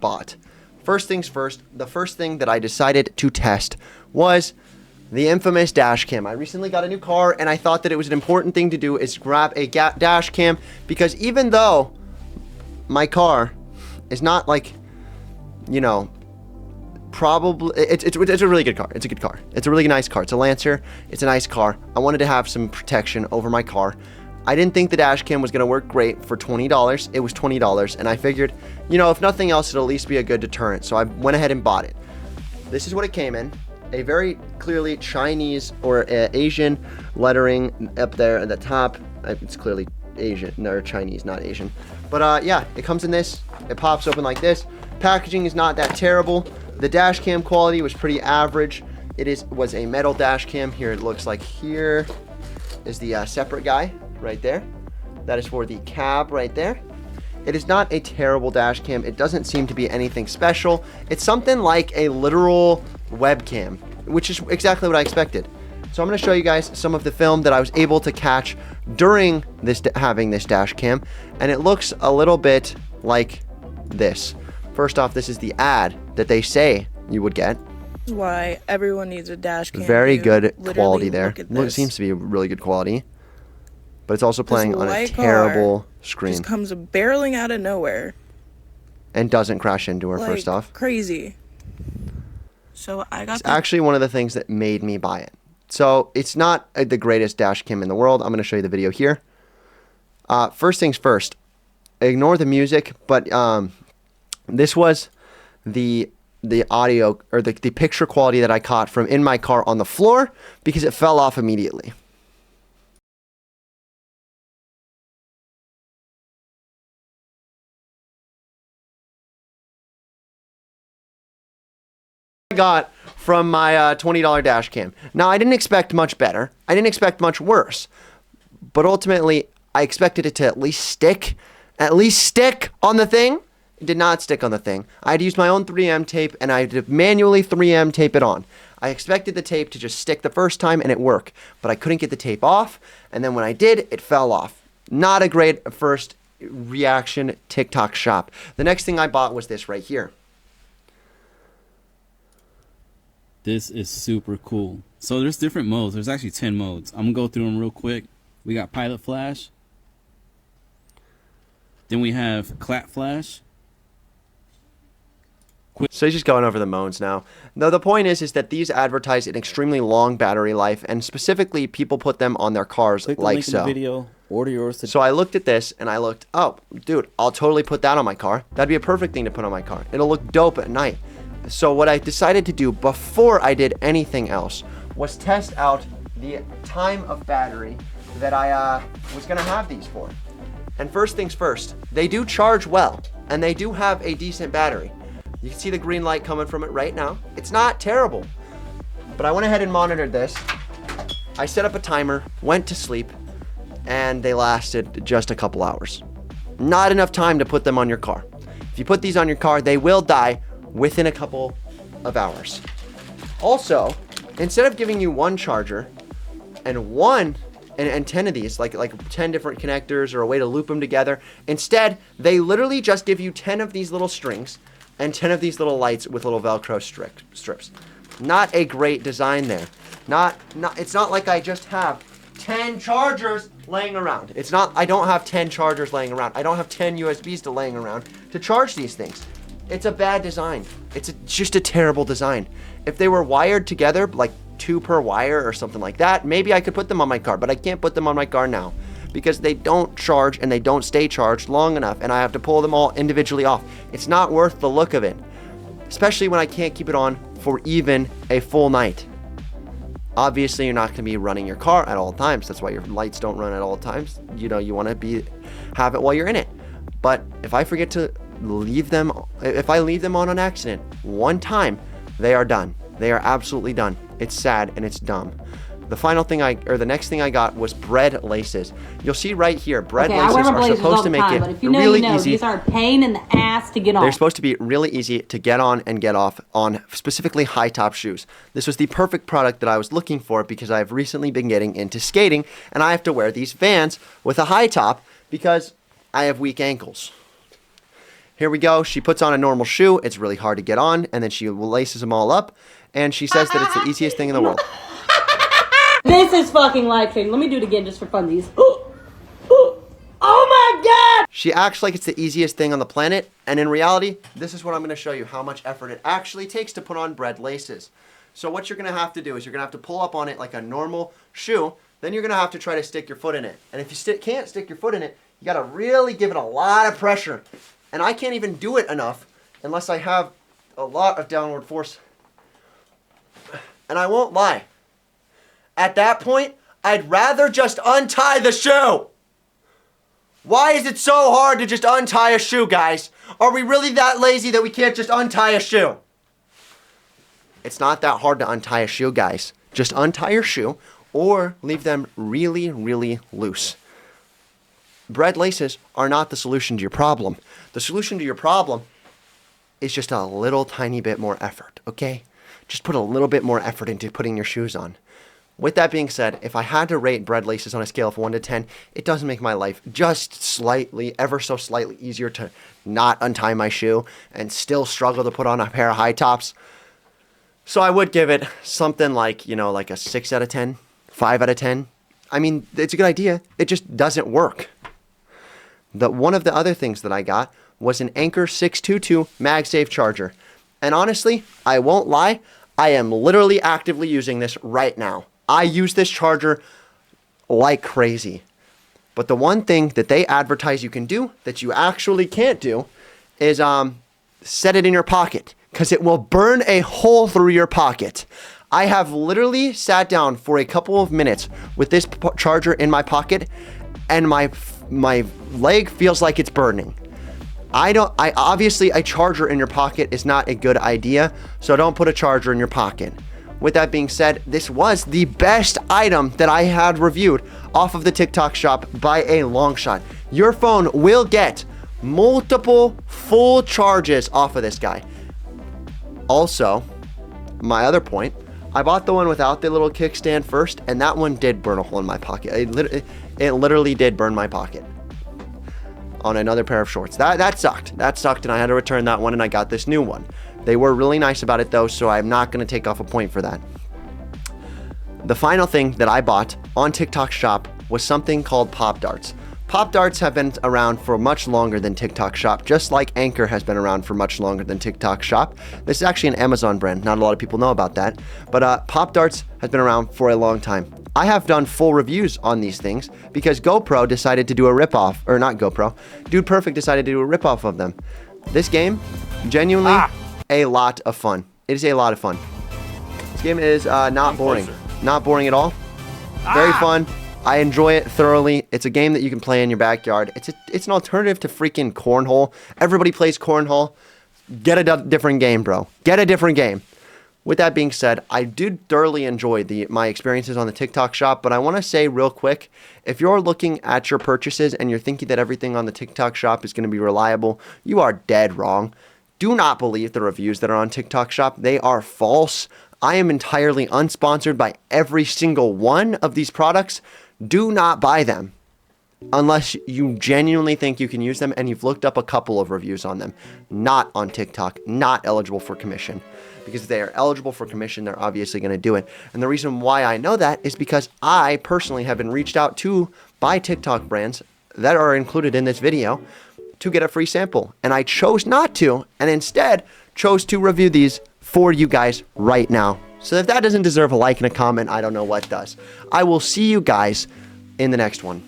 bought. First things first, the first thing that I decided to test was the infamous dash cam. I recently got a new car and I thought that it was an important thing to do is grab a dash cam, because even though my car is not like, you know, probably it's a really good car. It's a good car. It's a really nice car. It's a Lancer. It's a nice car. I wanted to have some protection over my car. I didn't think the dash cam was going to work great for $20. It was $20, and I figured, you know, if nothing else, it'll at least be a good deterrent. So I went ahead and bought it. This is what it came in. A very clearly Chinese or Asian lettering up there at the top. It's clearly Asian, or Chinese, not Asian. But yeah, it comes in this. It pops open like this. Packaging is not that terrible. The dash cam quality was pretty average. It was a metal dash cam. Here it looks like here is the separate guy right there. That is for the cab right there. It is not a terrible dash cam. It doesn't seem to be anything special. It's something like a literal webcam, which is exactly what I expected. So I'm going to show you guys some of the film that I was able to catch during this having this dash cam, and it looks a little bit like this. First off, this is the ad that they say you would get. Why everyone needs a dash cam. Very good quality there. It seems to be really good quality, but it's also playing on a terrible screen. Just comes barreling out of nowhere and doesn't crash into her. Like, first off, crazy. So I got. It's actually one of the things that made me buy it. So it's not the greatest dash cam in the world. I'm going to show you the video here. First things first, ignore the music, but this was the audio or the picture quality that I caught from in my car on the floor, because it fell off immediately. I got from my $20 dash cam. Now, I didn't expect much better. I didn't expect much worse. But ultimately, I expected it to at least stick on the thing. It did not stick on the thing. I had to use my own 3M tape, and I had to manually 3M tape it on. I expected the tape to just stick the first time and it worked, but I couldn't get the tape off, and then when I did, it fell off. Not a great first reaction TikTok shop. The next thing I bought was this right here. This is super cool. So there's different modes. There's actually 10 modes. I'm gonna go through them real quick. We got pilot flash. Then we have clap flash. So he's just going over the modes now. No, the point is that these advertise an extremely long battery life, and specifically people put them on their cars Click the like link in so. the video, order yours today. So I looked at this and I looked, oh, dude, I'll totally put that on my car. That'd be a perfect thing to put on my car. It'll look dope at night. So what I decided to do before I did anything else was test out the time of battery that I was gonna have these for. And first things first, they do charge well, and they do have a decent battery. You can see the green light coming from it right now. It's not terrible, but I went ahead and monitored this. I set up a timer, went to sleep, and they lasted just a couple hours. Not enough time to put them on your car. If you put these on your car, they will die within a couple of hours. Also, instead of giving you one charger and 10 of these, like 10 different connectors or a way to loop them together, instead, they literally just give you 10 of these little strings and 10 of these little lights with little Velcro strips. Not a great design there. It's not like I just have 10 chargers laying around. I don't have 10 chargers laying around. I don't have 10 USBs laying around to charge these things. It's a bad design. It's just a terrible design. If they were wired together, like 2 per wire or something like that, maybe I could put them on my car, but I can't put them on my car now because they don't charge and they don't stay charged long enough, and I have to pull them all individually off. It's not worth the look of it, especially when I can't keep it on for even a full night. Obviously, you're not going to be running your car at all times. That's why your lights don't run at all times. You know, you want to have it while you're in it. But if I forget to leave them, if I leave them on accident one time, they are done. They are absolutely done. It's sad and it's dumb. The next thing I got was bread laces. You'll see right here, bread laces are supposed to make it really easy. These are a pain in the ass to get on. They're supposed to be really easy to get on and get off on specifically high top shoes. This was the perfect product that I was looking for because I've recently been getting into skating and I have to wear these Vans with a high top because I have weak ankles. Here we go. She puts on a normal shoe. It's really hard to get on, and then she laces them all up, and she says that it's the easiest thing in the world. This is fucking life-changing. Let me do it again just for funsies. Oh my god! She acts like it's the easiest thing on the planet, and in reality, this is what I'm going to show you, how much effort it actually takes to put on bread laces. So what you're going to have to do is you're going to have to pull up on it like a normal shoe, then you're going to have to try to stick your foot in it. And if you can't stick your foot in it, you got to really give it a lot of pressure. And I can't even do it enough unless I have a lot of downward force. And I won't lie. At that point, I'd rather just untie the shoe. Why is it so hard to just untie a shoe, guys? Are we really that lazy that we can't just untie a shoe? It's not that hard to untie a shoe, guys. Just untie your shoe or leave them really, really loose. Bread laces are not the solution to your problem. The solution to your problem is just a little tiny bit more effort, okay? Just put a little bit more effort into putting your shoes on. With that being said, if I had to rate bread laces on a scale of 1 to 10, it does make my life just slightly, ever so slightly easier to not untie my shoe and still struggle to put on a pair of high tops. So I would give it something like, like a 6 out of 10, 5 out of 10. I mean, it's a good idea. It just doesn't work. One of the other things that I got was an Anker 622 MagSafe charger. And honestly, I won't lie, I am literally actively using this right now. I use this charger like crazy. But the one thing that they advertise you can do that you actually can't do is set it in your pocket, because it will burn a hole through your pocket. I have literally sat down for a couple of minutes with this charger in my pocket, and my leg feels like it's burning. Obviously a charger in your pocket is not a good idea, so don't put a charger in your pocket. With that being said, this was the best item that I had reviewed off of the TikTok shop by a long shot. Your phone will get multiple full charges off of this guy. Also, my other point, I bought the one without the little kickstand first, and that one did burn a hole in my pocket. It literally did burn my pocket on another pair of shorts. That sucked. That sucked, and I had to return that one, and I got this new one. They were really nice about it, though, so I'm not going to take off a point for that. The final thing that I bought on TikTok shop was something called Pop Darts. Pop Darts have been around for much longer than TikTok shop, just like Anker has been around for much longer than TikTok shop. This is actually an Amazon brand. Not a lot of people know about that. But Pop Darts has been around for a long time. I have done full reviews on these things because GoPro decided to do a ripoff, or not GoPro, Dude Perfect decided to do a ripoff of them. This game, genuinely a lot of fun. It is a lot of fun. This game is not boring. Not boring at all. Very fun. I enjoy it thoroughly. It's a game that you can play in your backyard. It's an alternative to freaking cornhole. Everybody plays cornhole. Get a different game, bro. Get a different game. With that being said, I did thoroughly enjoy my experiences on the TikTok shop, but I want to say real quick, if you're looking at your purchases and you're thinking that everything on the TikTok shop is going to be reliable, you are dead wrong. Do not believe the reviews that are on TikTok shop. They are false. I am entirely unsponsored by every single one of these products. Do not buy them unless you genuinely think you can use them and you've looked up a couple of reviews on them. Not on TikTok, not eligible for commission. Because if they are eligible for commission, they're obviously going to do it. And the reason why I know that is because I personally have been reached out to by TikTok brands that are included in this video to get a free sample. And I chose not to, and instead chose to review these for you guys right now. So if that doesn't deserve a like and a comment, I don't know what does. I will see you guys in the next one.